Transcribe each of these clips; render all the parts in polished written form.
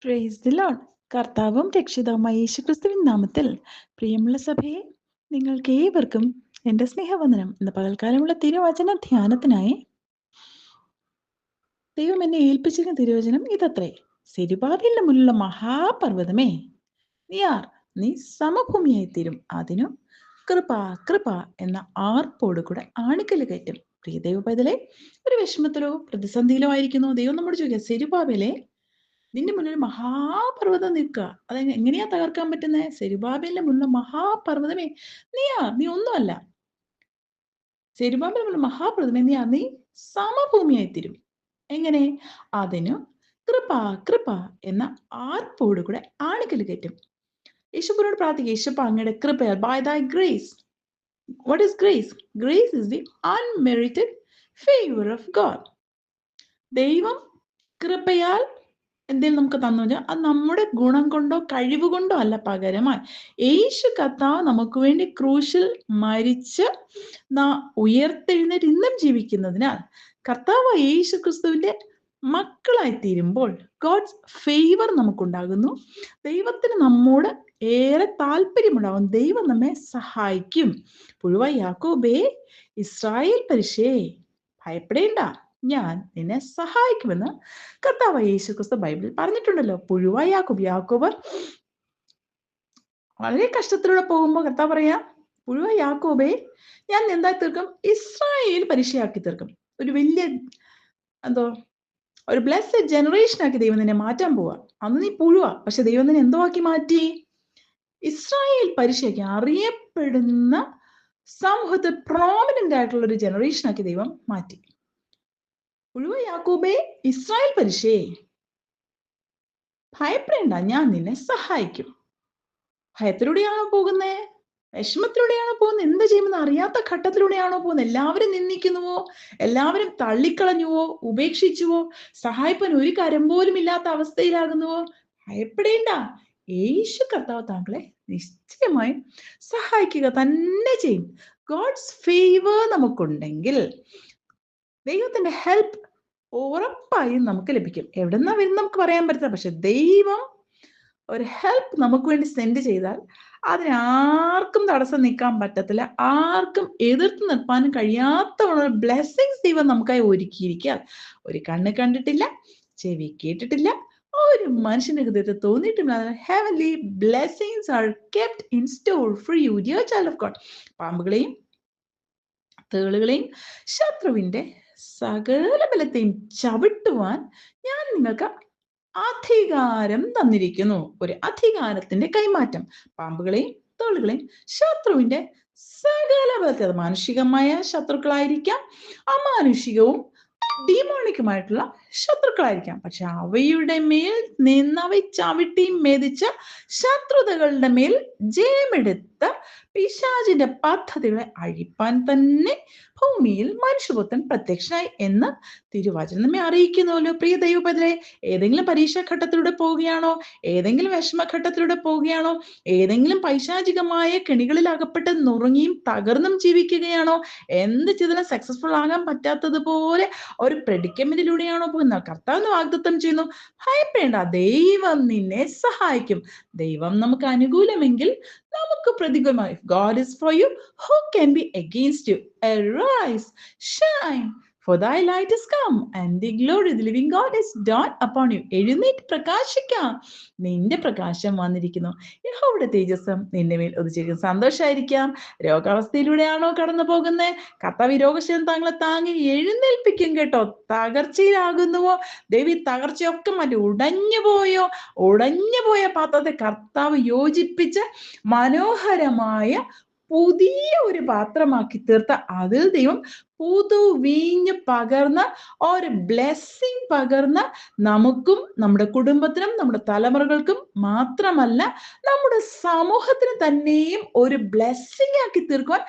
Praise the Lord. കർത്താവും രക്ഷിതാവുമായ യേശുക്രിസ്തുവിൻ നാമത്തിൽ പ്രിയമുള്ള സഭയെ, നിങ്ങൾക്ക് ഏവർക്കും എൻ്റെ സ്നേഹവന്ദനം. ഇന്ന് പകൽക്കാലമുള്ള തിരുവചന ധ്യാനത്തിനായി ദൈവം എന്നെ ഏൽപ്പിച്ചിരുന്ന തിരുവചനം ഇതത്രേ: സെരുബാബേലിന് മുന്നിലുള്ള മഹാപർവ്വതമേ, നീ സമഭൂമിയായി തീരും, അതിനു കൃപ കൃപ എന്ന ആർപ്പോടുകൂടെ ആണിക്കല് കയറ്റും. പ്രിയ ദൈവ പൈതലേ, ഒരു വിഷമത്തിലോ പ്രതിസന്ധിയിലോ ആയിരിക്കുന്നു. ദൈവം നമ്മോട് ചോദിക്കുക, സെരുബാബേലേ, നിന്റെ മുന്നിൽ മഹാപർവ്വതം നിൽക്കുക. അത് എങ്ങനെയാ തകർക്കാൻ പറ്റുന്നത്? സെരുബാബേലിന്റെ മുന്നിൽ മഹാപർവ്വതമേ, നീ ഒന്നുമല്ല. സെരുബാബേലിന്റെ മുന്നിൽ മഹാപർവ്വതമേ, നീ സമഭൂമിയായി തീരും. എങ്ങനെ? അതിനു കൃപ കൃപ എന്ന ആർപ്പോടുകൂടെ ആണിക്കല് കയറ്റും. യേശുവിനോട് പ്രാർത്ഥിക്കുക, യേശുപ്പ അങ്ങയുടെ കൃപയാൽ, ബൈ ദൈ grace. What is grace? Grace is the unmerited favour of God. ദൈവം കൃപയാൽ എന്തെങ്കിലും നമുക്ക് തന്നു വെച്ചാൽ അത് നമ്മുടെ ഗുണം കൊണ്ടോ കഴിവ് കൊണ്ടോ അല്ല, പകരമായി യേശു കർത്താവ് നമുക്ക് വേണ്ടി ക്രൂശിൽ മരിച്ച് ഉയർത്തെഴുന്നേറ്റ് ഇന്നും ജീവിക്കുന്നതിനാൽ കർത്താവ് യേശു ക്രിസ്തുവിന്റെ മക്കളായി തീരുമ്പോൾ ഗോഡ്സ് ഫേവർ നമുക്കുണ്ടാകുന്നു. ദൈവത്തിന് നമ്മോട് ഏറെ താല്പര്യമുണ്ടാകും. ദൈവം നമ്മെ സഹായിക്കും. പുഴുവ യാക്കോബേ, ഇസ്രായേൽ പരിശേ, ഭയപ്പെടേണ്ട, ഞാൻ നിന്നെ സഹായിക്കുമെന്ന് കർത്താവ് യേശു ക്രിസ്തു ബൈബിളിൽ പറഞ്ഞിട്ടുണ്ടല്ലോ. പുഴുവ യാക്കോബ് വളരെ കഷ്ടത്തിലൂടെ പോകുമ്പോൾ കർത്താവ് പറയാ, പുഴുവ യാക്കോബേ, ഞാൻ എന്താക്കി തീർക്കും? ഇസ്രായേൽ പരിശയാക്കി തീർക്കും. ഒരു വലിയ ഒരു ബ്ലെസ്ഡ് ജനറേഷൻ ആക്കി ദൈവം നിന്നെ മാറ്റാൻ പോവാ. അന്ന് നീ പുഴുവ, പക്ഷെ ദൈവം നിന്നെ എന്തോ ആക്കി മാറ്റി? ഇസ്രായേൽ പരിശയാക്കി, അറിയപ്പെടുന്ന സമൂഹത്തിൽ പ്രോമിനന്റ് ആയിട്ടുള്ള ഒരു ജനറേഷൻ ആക്കി ദൈവം മാറ്റി. പുഴുവ യാക്കോബേ, ഇസ്രായേൽ പരിശേ, ഭയപ്പെടേണ്ട, ഞാൻ നിന്നെ സഹായിക്കും. ഭയത്തിലൂടെയാണോ പോകുന്നേ? വിഷമത്തിലൂടെയാണോ പോകുന്നത്? എന്ത് ചെയ്യുമെന്ന് അറിയാത്ത ഘട്ടത്തിലൂടെയാണോ പോകുന്നത്? എല്ലാവരും നിന്ദിക്കുന്നുവോ? എല്ലാവരും തള്ളിക്കളഞ്ഞുവോ? ഉപേക്ഷിച്ചുവോ? സഹായിപ്പാൻ ഒരു കരം പോലും ഇല്ലാത്ത അവസ്ഥയിലാകുന്നുവോ? ഭയപ്പെടേണ്ട, യേശു കർത്താവ് താങ്കളെ നിശ്ചയമായും സഹായിക്കുക തന്നെ ചെയ്യും. ഗോഡ്സ് ഫേവർ നമുക്കുണ്ടെങ്കിൽ ദൈവത്തിന്റെ ഹെൽപ്പ് ഉറപ്പായും നമുക്ക് ലഭിക്കും. എവിടെന്നാ വരുന്ന നമുക്ക് പറയാൻ പറ്റില്ല, പക്ഷെ ദൈവം ഒരു ഹെൽപ്പ് നമുക്ക് വേണ്ടി സെൻഡ് ചെയ്താൽ അതിനാർക്കും തടസ്സം നിൽക്കാൻ പറ്റത്തില്ല. ആർക്കും എതിർത്ത് നിർത്താനും കഴിയാത്ത ബ്ലെസ്സിങ്സ് ദൈവം നമുക്കായി ഒരുക്കിയിരിക്കുക. ഒരു കണ്ണ് കണ്ടിട്ടില്ല, ചെവി കേട്ടിട്ടില്ല, ഒരു മനുഷ്യന്റെ ഹൃദയത്തിൽ തോന്നിയിട്ടില്ല. Heavenly blessings are kept in store for you, dear child of God. പാമ്പുകളെയും തേളുകളെയും ശത്രുവിന്റെ സകല ബലത്തെയും ചവിട്ടുവാൻ ഞാൻ നിങ്ങൾക്ക് അധികാരം തന്നിരിക്കുന്നു. ഒരു അധികാരത്തിന്റെ കൈമാറ്റം. പാമ്പുകളെയും തേളുകളെയും ശത്രുവിന്റെ സകല ബലത്തെ, അത് മാനുഷികമായ ശത്രുക്കളായിരിക്കാം, അമാനുഷികവും ഡീമോണിക്കുമായിട്ടുള്ള ശത്രുക്കളായിരിക്കാം. പക്ഷെ അവയുടെ മേൽ നിന്നവ ചവിട്ടി മെതിച്ച ശത്രുതകളുടെ മേൽ ജയമെടുത്ത പിശാചിന്റെ പദ്ധതികളെ അഴിപ്പാൻ തന്നെ ഭൂമിയിൽ മനുഷ്യപുത്രൻ പ്രത്യക്ഷനായി എന്ന് തിരുവചനം നമ്മെ അറിയിക്കുന്നുവല്ലോ. പ്രിയ ദൈവപൈതലേ, ഏതെങ്കിലും പരീക്ഷാ ഘട്ടത്തിലൂടെ പോവുകയാണോ? ഏതെങ്കിലും വിഷമഘട്ടത്തിലൂടെ പോവുകയാണോ? ഏതെങ്കിലും പൈശാചികമായ കെണികളിൽ അകപ്പെട്ട് നുറുങ്ങിയും തകർന്നും ജീവിക്കുകയാണോ? എന്ത് ചെയ്താലും സക്സസ്ഫുൾ ആകാൻ പറ്റാത്തതുപോലെ ഒരു പ്രെഡിക്കമെന്റിലൂടെയാണോ പോകുന്നത്? കർത്താവ് വാഗ്ദത്തം ചെയ്യുന്നു, ഭയപ്പെടേണ്ട, ദൈവം നിന്നെ സഹായിക്കും. ദൈവം നമുക്ക് അനുകൂലമെങ്കിൽ നമുക്ക് പ്രതികൂലമായി. God is for you, who can be against you? Arise, shine, for thy light is come, and the glory of the living God is dawned upon you. എഴുന്നേറ്റ് പ്രകാശിക്കാം, നിന്റെ പ്രകാശം വന്നിരിക്കുന്നു. യഹോവയുടെ തേജസ്സും നിന്റെ മേൽ ഉദിച്ചിരിക്കും. സന്തോഷമായിരിക്കാം. രോഗാവസ്ഥയിലൂടെയാണോ കടന്നു പോകുന്നത്? കർത്താവ് രോഗശീലം താങ്കളെ താങ്ങി എഴുന്നേൽപ്പിക്കും കേട്ടോ. തകർച്ചയിലാകുന്നുവോ? ദൈവം തകർച്ചയൊക്കെ മാറ്റി. ഉടഞ്ഞുപോയ പാത്രത്തെ കർത്താവ് യോജിപ്പിച്ച് മനോഹരമായ പുതിയ ഒരു പാത്രമാക്കി തീർത്ത അതിൽ ദൈവം പുതു വീഞ്ഞ് പകർന്ന് ഒരു ബ്ലെസ്സിങ് പകർന്ന് നമുക്കും നമ്മുടെ കുടുംബത്തിനും നമ്മുടെ തലമുറകൾക്കും മാത്രമല്ല നമ്മുടെ സമൂഹത്തിന് തന്നെയും ഒരു ബ്ലെസ്സിങ് ആക്കി തീർക്കുവാൻ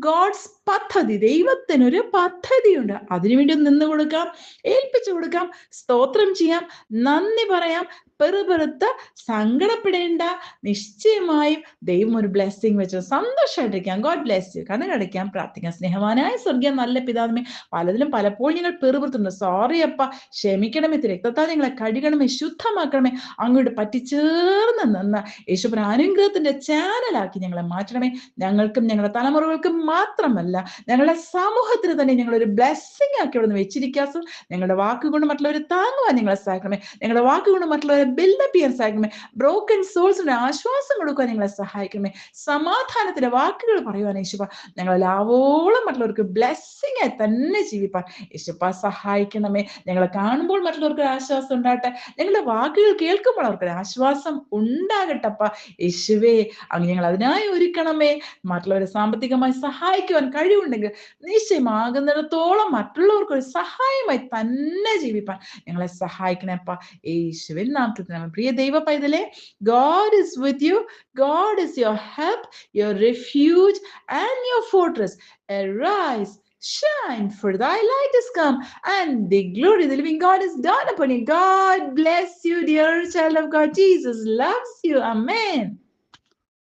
ഗോഡ്സ് പദ്ധതി, ദൈവത്തിനൊരു പദ്ധതിയുണ്ട്. അതിനുവേണ്ടി നിന്ന് കൊടുക്കാം, ഏൽപ്പിച്ചു കൊടുക്കാം, സ്തോത്രം ചെയ്യാം, നന്ദി പറയാം, പെറുപെറുത്ത് സങ്കടപ്പെടേണ്ട. നിശ്ചയമായും ദൈവം ഒരു ബ്ലെസ്സിങ് വെച്ച് സന്തോഷമായിട്ടിരിക്കാം. God bless you. കണ്ണടയ്ക്കാം, പ്രാർത്ഥിക്കാം. സ്നേഹവാനായ സ്വർഗീയ നല്ല പിതാവേ, പലതിലും പലപ്പോഴും ഞങ്ങൾ പെറുപെറുത്തുന്നു. സോറി അപ്പ, ക്ഷമിക്കണമേ, രക്തത്താൽ ഞങ്ങളെ കഴുകണമേ, ശുദ്ധമാക്കണമേ, അങ്ങോട്ട് പറ്റിച്ചേർന്ന് നിന്ന് യേശുവിന്റെ അനുഗ്രഹത്തിന്റെ ചാനലാക്കി ഞങ്ങളെ മാറ്റണമേ. ഞങ്ങൾക്കും ഞങ്ങളുടെ തലമുറകൾക്കും മാത്രമല്ല, ഞങ്ങളുടെ സമൂഹത്തിന് തന്നെ ഞങ്ങളൊരു ബ്ലെസ്സിങ് ആക്കി ഇവിടെ നിന്ന് വെച്ചിരിക്കാസും. ഞങ്ങളുടെ വാക്കുകൊണ്ട് മറ്റുള്ളവരെ താങ്ങുവാൻ ഞങ്ങളെ സഹായിക്കണമേ. ഞങ്ങളുടെ വാക്കുകൊണ്ട് മറ്റുള്ളവരെ ബിൽഡപ്പ് ചെയ്യാൻ സഹായിക്കണമേ. ബ്രോക്കൺ സോൾസിന് ആശ്വാസം കൊടുക്കാൻ ഞങ്ങളെ സഹായിക്കണമേ. സമാധാനത്തിന്റെ വാക്കുകൾ പറയുവാൻ യേശുപ്പ ഞങ്ങളെല്ലാവോളം മറ്റുള്ളവർക്ക് ബ്ലെസ്സിങ് ആയി തന്നെ ജീവിപ്പാൻ യേശുപ്പ സഹായിക്കണമേ. ഞങ്ങളെ കാണുമ്പോൾ മറ്റുള്ളവർക്ക് ആശ്വാസം ഉണ്ടാകട്ടെ. ഞങ്ങളുടെ വാക്കുകൾ കേൾക്കുമ്പോൾ അവർക്ക് ആശ്വാസം ഉണ്ടാകട്ടപ്പ. യേശുവേ, അങ്ങ് ഞങ്ങൾ അതിനായി ഒരുക്കണമേ. മറ്റുള്ളവരെ സാമ്പത്തികമായി സഹായിക്കുവാൻ കഴിവുണ്ടെങ്കിൽ നിശ്ചയമാകുന്നിടത്തോളം മറ്റുള്ളവർക്ക് ഒരു സഹായമായി തന്നെ ജീവിപ്പാൻ ഞങ്ങളെ സഹായിക്കണേപ്പ. യേശുവിൻ നാമത്തിൽ. പ്രിയ ദൈവ പൈതലേ, God is with you. God is your help, your refuge, and your fortress. Arise, shine, for thy light is come, and the glory of the living God is dawned upon you. God bless you, dear child of God. Jesus loves you. Amen.